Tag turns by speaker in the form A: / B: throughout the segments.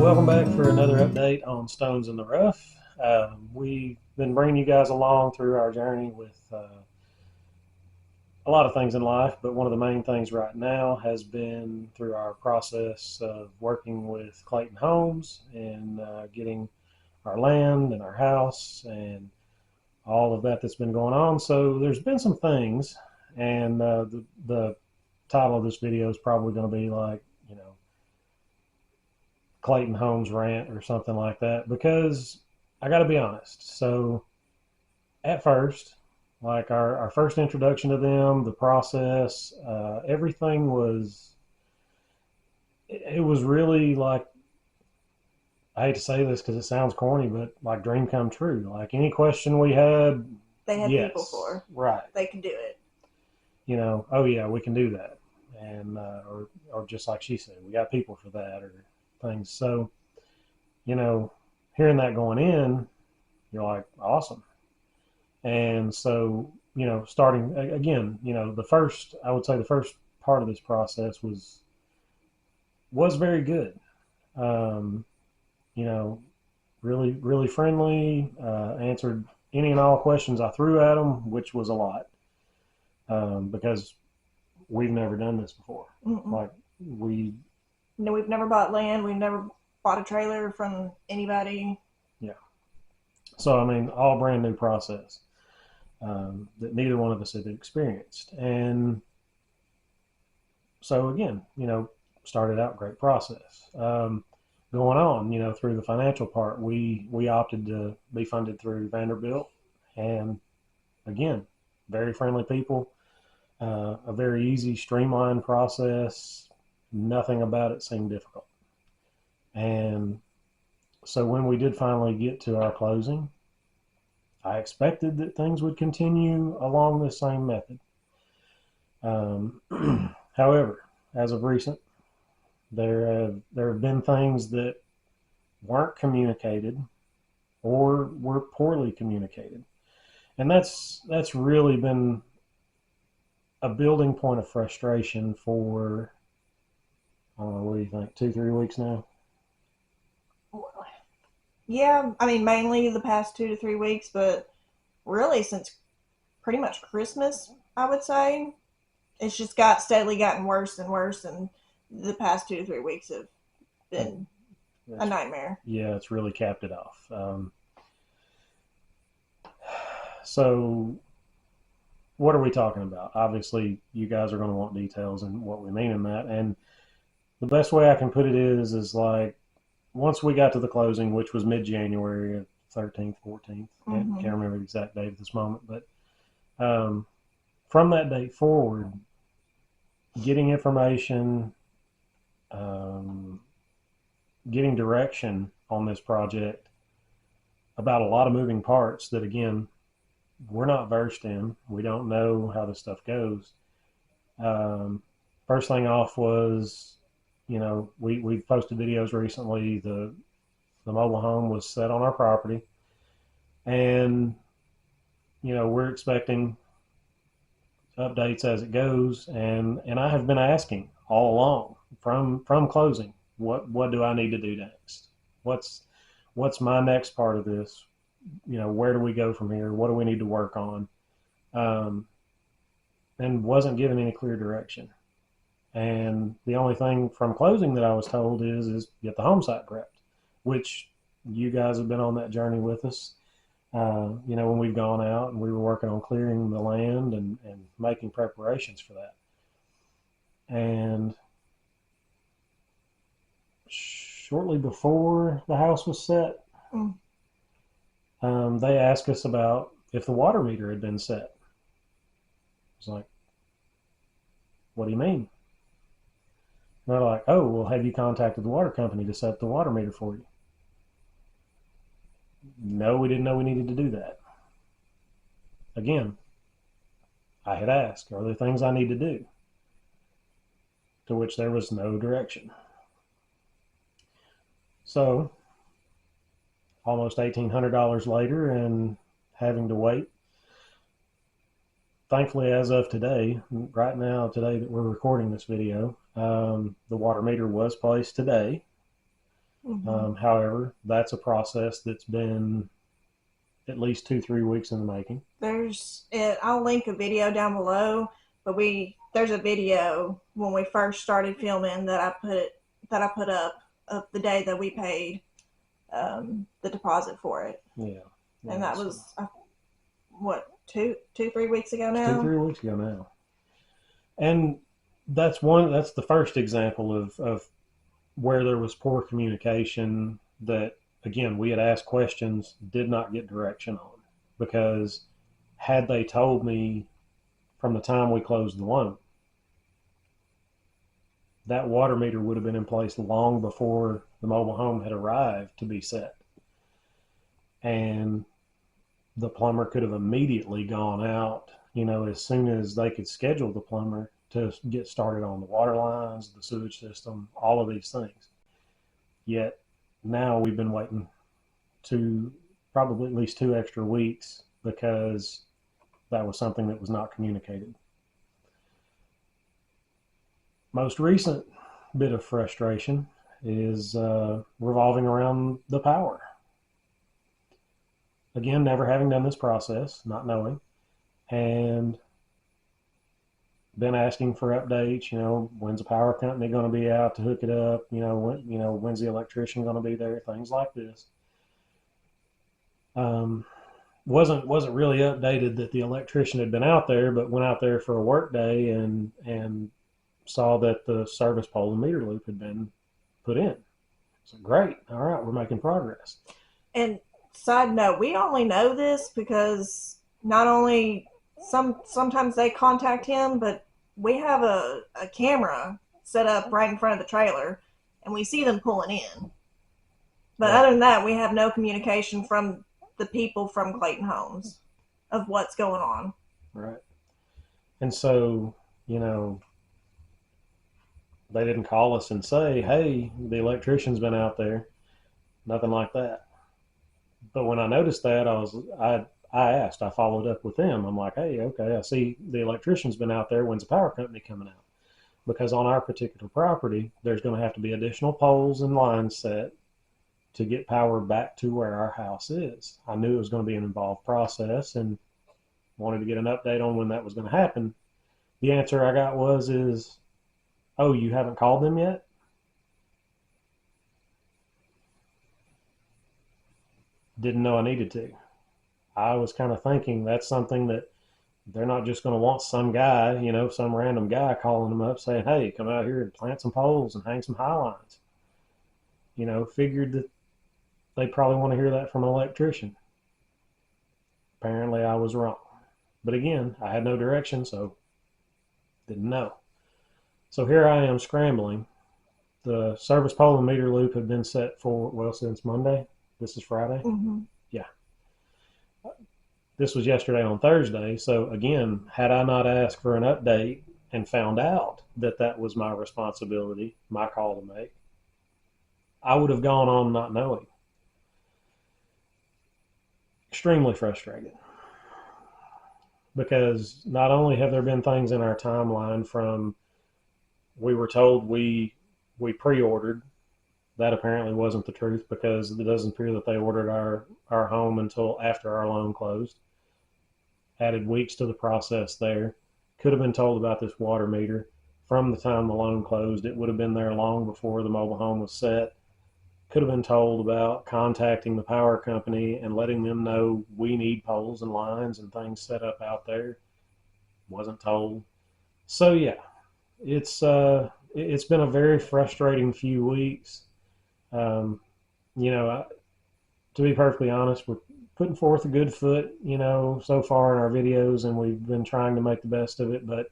A: welcome back for another update on Stones in the Rough. We've been bringing you guys along through our journey with a lot of things in life, but one of the main things right now has been through our process of working with Clayton Homes and getting our land and our house and all of that that's been going on. So there's been some things, and the title of this video is probably going to be like, Clayton Homes rant or something like that, because I got to be honest. So at first, like our first introduction to them, the process, everything was, it was really like, I hate to say this because it sounds corny, but like dream come true. Like any question we had,
B: They had people
A: yes,
B: for.
A: right.
B: They can do it.
A: Oh yeah, we can do that. And, or just like she said, we got people for that or things. So, you know, hearing that going in, you're like, awesome. And so, starting again, the first, I would say the first part of this process was very good. Um, you know, really, really friendly, answered any and all questions I threw at them, which was a lot, because we've never done this before.
B: Mm-mm.
A: Like we,
B: No, we've never bought land. We've never bought a trailer from anybody.
A: yeah. So, I mean, all brand new process. That neither one of us had experienced. And so again, started out great process. Going on, through the financial part, we opted to be funded through Vanderbilt, and again, very friendly people, a very easy, streamlined process. Nothing about it seemed difficult. And so when we did finally get to our closing, I expected that things would continue along the same method. Um, However, as of recent, there have been things that weren't communicated or were poorly communicated, and that's really been a building point of frustration for, I don't know, what do you think, 2-3 weeks now?
B: Yeah, I mean, mainly the past 2 to 3 weeks, but really since pretty much Christmas, I would say. It's just got steadily gotten worse and worse, and the past 2 to 3 weeks have been a
A: That's,
B: nightmare.
A: yeah, it's really capped it off. So what are we talking about? Obviously, you guys are going to want details and what we mean in that. And the best way I can put it is like once we got to the closing, which was mid-January, 13th, 14th,
B: Mm-hmm.
A: can't remember the exact date at this moment, but from that date forward, getting information, um, getting direction on this project about a lot of moving parts that, again, we're not versed in. We don't know how this stuff goes. Um, First thing off was, we posted videos recently. The mobile home was set on our property, and we're expecting updates as it goes. And I have been asking all along from closing, what do I need to do next? What's my next part of this? Where do we go from here? What do we need to work on? Um, and wasn't given any clear direction. And the only thing from closing that I was told is get the home site prepped, which you guys have been on that journey with us. When we've gone out and we were working on clearing the land and making preparations for that. And shortly before the house was set,
B: Mm.
A: they asked us about if the water meter had been set. It's like, what do you mean? And they're like, oh, well, have you contacted the water company to set the water meter for you? No, we didn't know we needed to do that. Again, I had asked, are there things I need to do? To which there was no direction. So, almost $1,800 later and having to wait. Thankfully, as of today, right now, today that we're recording this video, the water meter was placed today.
B: Mm-hmm.
A: However, that's a process that's been at least 2, 3 weeks in the making.
B: I'll link a video down below, but there's a video when we first started filming that I put up of the day that we paid the deposit for it,
A: Yeah,
B: and
A: yeah.
B: that
A: So
B: was what 3 weeks ago
A: it's two,
B: now.
A: 3 weeks ago now, and that's one. That's the first example of where there was poor communication. That again, we had asked questions, did not get direction on, because had they told me from the time we closed the loan, that water meter would have been in place long before the mobile home had arrived to be set. And the plumber could have immediately gone out, as soon as they could schedule the plumber to get started on the water lines, the sewage system, all of these things. Yet now we've been waiting to probably at least 2 extra weeks because that was something that was not communicated. Most recent bit of frustration is revolving around the power. Again, never having done this process, not knowing, and been asking for updates. When's the power company going to be out to hook it up? When's the electrician going to be there? Things like this. Um, wasn't really updated that the electrician had been out there, but went out there for a work day and saw that the service pole and meter loop had been put in. So great, all right, we're making progress.
B: And side note, we only know this because not only sometimes they contact him, but we have a camera set up right in front of the trailer, and we see them pulling in. But
A: Right.
B: other than that, we have no communication from the people from Clayton Homes of what's going on.
A: Right. And so, you know, they didn't call us and say, hey, the electrician's been out there. Nothing like that. But when I noticed that, I asked, I followed up with them. I'm like, hey, okay, I see the electrician's been out there. When's the power company coming out? Because on our particular property, there's going to have to be additional poles and lines set to get power back to where our house is. I knew it was going to be an involved process and wanted to get an update on when that was going to happen. The answer I got is, oh, you haven't called them yet? Didn't know I needed to. I was kind of thinking that's something that they're not just going to want some guy, some random guy calling them up saying, hey, come out here and plant some poles and hang some high lines. Figured that they probably want to hear that from an electrician. Apparently, I was wrong. But again, I had no direction, so didn't know. So here I am scrambling. The service pole and meter loop had been set for, well, since Monday. This is Friday.
B: Mm-hmm.
A: Yeah. This was yesterday on Thursday. So again, had I not asked for an update and found out that that was my responsibility, my call to make, I would have gone on not knowing. Extremely frustrated because not only have there been things in our timeline from we were told we pre-ordered, that apparently wasn't the truth because it doesn't appear that they ordered our home until after our loan closed. Added weeks to the process there. Could have been told about this water meter from the time the loan closed. It would have been there long before the mobile home was set. Could have been told about contacting the power company and letting them know we need poles and lines and things set up out there. Wasn't told. So yeah, it's been a very frustrating few weeks. Um, you know, to be perfectly honest, we're putting forth a good foot, so far in our videos, and we've been trying to make the best of it. But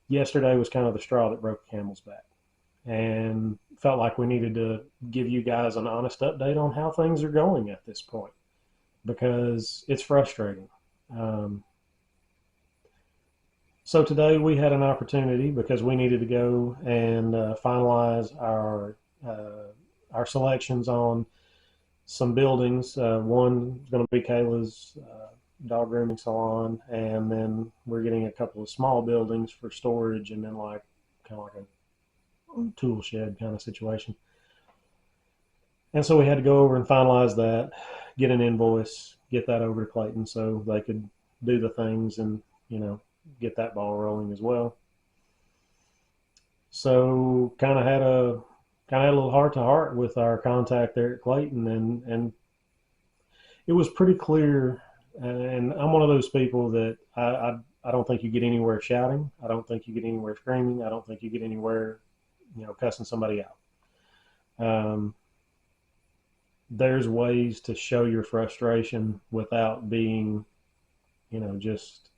A: yesterday was kind of the straw that broke the camel's back, and felt like we needed to give you guys an honest update on how things are going at this point because it's frustrating. Um, so today we had an opportunity because we needed to go and finalize our selections on some buildings. One is going to be Kayla's dog grooming salon, and then we're getting a couple of small buildings for storage, and then kind of like a tool shed kind of situation. And so we had to go over and finalize that, get an invoice, get that over to Clayton so they could do the things and, you know, get that ball rolling as well. So kind of had a little heart to heart with our contact there at Clayton, and it was pretty clear. And I'm one of those people that I don't think you get anywhere shouting. I don't think you get anywhere screaming. I don't think you get anywhere, you know, cussing somebody out. Um, there's ways to show your frustration without being, you know, just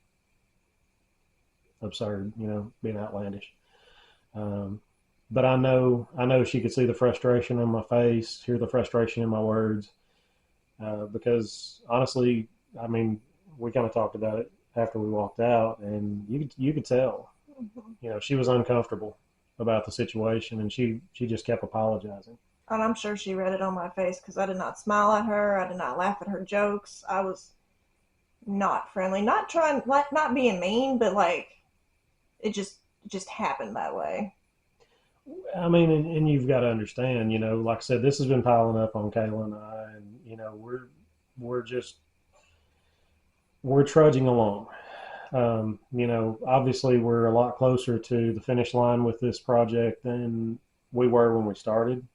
A: absurd, you know, being outlandish. Um, but I know she could see the frustration on my face, hear the frustration in my words, because honestly, I mean, we kind of talked about it after we walked out, and you could tell,
B: Mm-hmm.
A: you know, she was uncomfortable about the situation, and she just kept apologizing.
B: And I'm sure she read it on my face because I did not smile at her. I did not laugh at her jokes. I was not friendly, not trying, like, not being mean, but like it just happened that way.
A: I mean, and you've got to understand, you know, like I said, this has been piling up on Kayla and I, and you know, we're just we're trudging along. You know, obviously, we're a lot closer to the finish line with this project than we were when we started.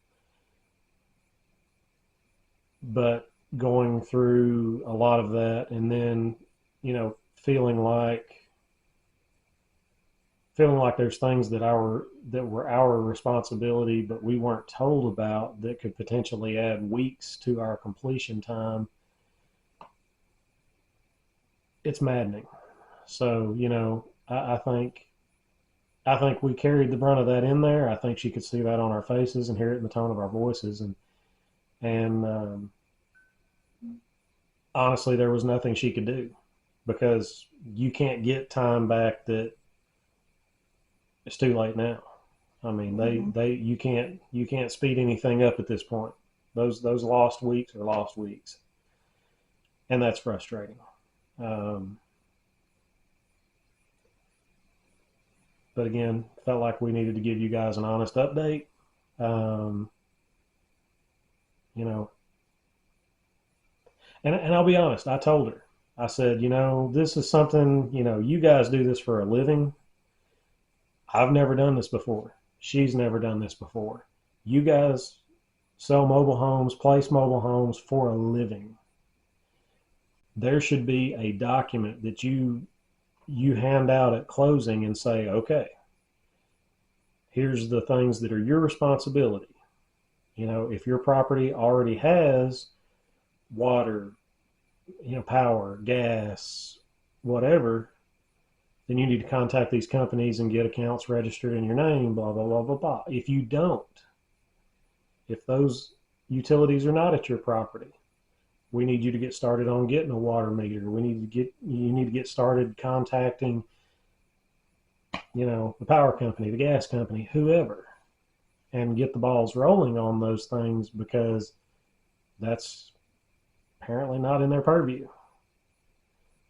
A: But going through a lot of that, and then, you know, feeling like there's things that were our responsibility, but we weren't told about that could potentially add weeks to our completion time. It's maddening. So, you know, I think we carried the brunt of that in there. I think she could see that on our faces and hear it in the tone of our voices. And honestly, there was nothing she could do because you can't get time back that it's too late now. I mean,
B: Mm-hmm.
A: you can't speed anything up at this point. Those lost weeks are lost weeks, and that's frustrating. Um, but again, felt like we needed to give you guys an honest update. Um, you know, and I'll be honest. I told her, I said, you know, this is something. You know, you guys do this for a living. I've never done this before. She's never done this before. You guys sell mobile homes, place mobile homes for a living. There should be a document that you hand out at closing and say, okay, here's the things that are your responsibility. You know, if your property already has water, you know, power, gas, whatever, then you need to contact these companies and get accounts registered in your name, blah, blah, blah, blah, blah. If you don't, if those utilities are not at your property, we need you to get started on getting a water meter. You need to get started contacting, you know, the power company, the gas company, whoever, and get the balls rolling on those things because that's apparently not in their purview.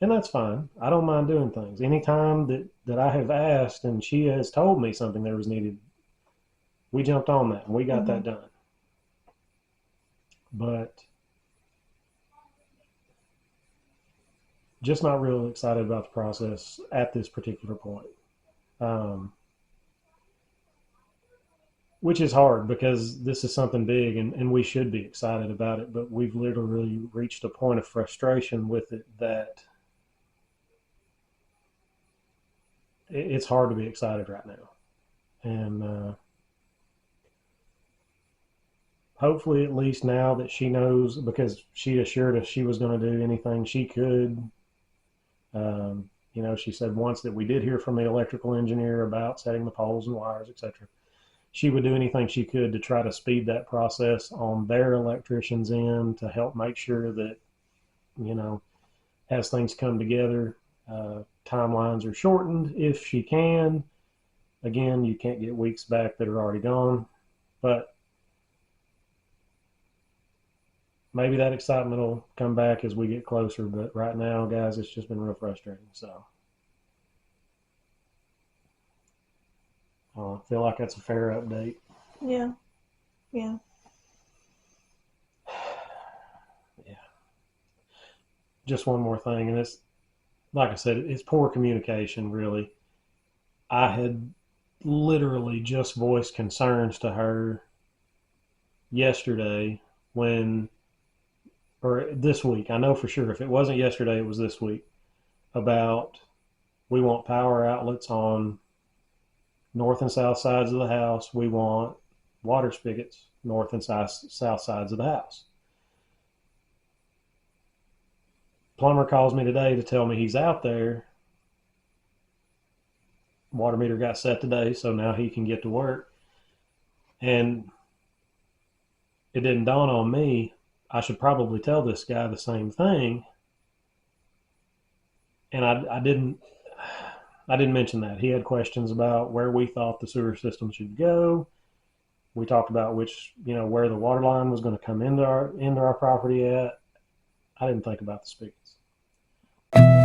A: And that's fine. I don't mind doing things. Anytime that I have asked and she has told me something that was needed, we jumped on that and we got
B: Mm-hmm.
A: that done. But just not really excited about the process at this particular point. Um, which is hard because this is something big and we should be excited about it, but we've literally reached a point of frustration with it that it's hard to be excited right now. And hopefully, at least now that she knows, because she assured us she was going to do anything she could. You know, she said once that we did hear from the electrical engineer about setting the poles and wires, etc. She would do anything she could to try to speed that process on their electricians' end to help make sure that, you know, as things come together, timelines are shortened if she can. Again, you can't get weeks back that are already gone, but maybe that excitement will come back as we get closer. But right now, guys, it's just been real frustrating. So I feel like that's a fair update.
B: Yeah. Yeah.
A: just one more thing, and it's like I said, it's poor communication. Really, I had literally just voiced concerns to her yesterday when, or this week. I know for sure if it wasn't yesterday, it was this week about we want power outlets on north and south sides of the house. We want water spigots north and south sides of the house. Plumber calls me today to tell me he's out there. Water meter got set today, so now he can get to work. And it didn't dawn on me. I should probably tell this guy the same thing. And I didn't. I didn't mention that. He had questions about where we thought the sewer system should go. We talked about which, where the water line was going to come into our property at. I didn't think about the spigots.